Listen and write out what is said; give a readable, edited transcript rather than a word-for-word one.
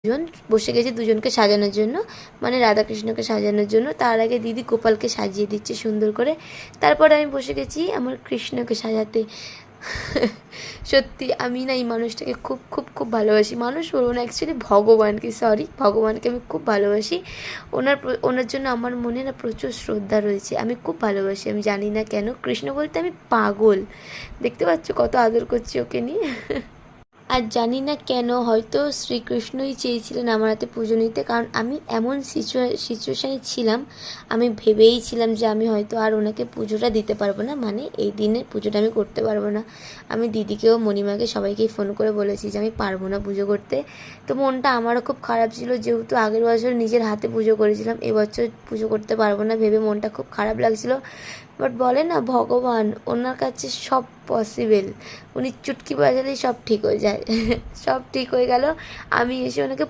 দুজন বসে গেছি দুজনকে সাজানোর জন্য, মানে রাধাকৃষ্ণকে সাজানোর জন্য। তার আগে দিদি গোপালকে সাজিয়ে দিচ্ছে সুন্দর করে, তারপরে আমি বসে গেছি আমার কৃষ্ণকে সাজাতে। সত্যি আমি না এই মানুষটাকে খুব খুব খুব ভালোবাসি, মানুষ বলবো না অ্যাকচুয়ালি ভগবানকে, সরি ভগবানকে আমি খুব ভালোবাসি। ওনার জন্য আমার মনে না প্রচুর শ্রদ্ধা রয়েছে, আমি খুব ভালোবাসি, আমি জানি না কেন। কৃষ্ণ বলতে আমি পাগল, দেখতে পাচ্ছ কত আদর করছি ওকে নিয়ে। আর জানি না কেন, হয়তো শ্রীকৃষ্ণই চেয়েছিলেন আমার হাতে পুজো নিতে, কারণ আমি এমন সিচুয়েশানে ছিলাম, আমি ভেবেইছিলাম যে আমি হয়তো আর ওনাকে পুজোটা দিতে পারবো না, মানে এই দিনের পুজোটা আমি করতে পারবো না। আমি দিদিকেও মণিমাকে সবাইকেই ফোন করে বলেছি যে আমি পারবো না পুজো করতে। তো মনটা আমারও খুব খারাপ ছিল, যেহেতু আগের বছর নিজের হাতে পুজো করেছিলাম, এবছর পুজো করতে পারবো না ভেবে মনটা খুব খারাপ লাগছিল। বাট বলে না ভগবান, ওনার কাছে সব পসিবল, উনি চুটকি বাজালেই সব ঠিক হয়ে যায়। সব ঠিক হয়ে গেল। আমি এসে ওনাকে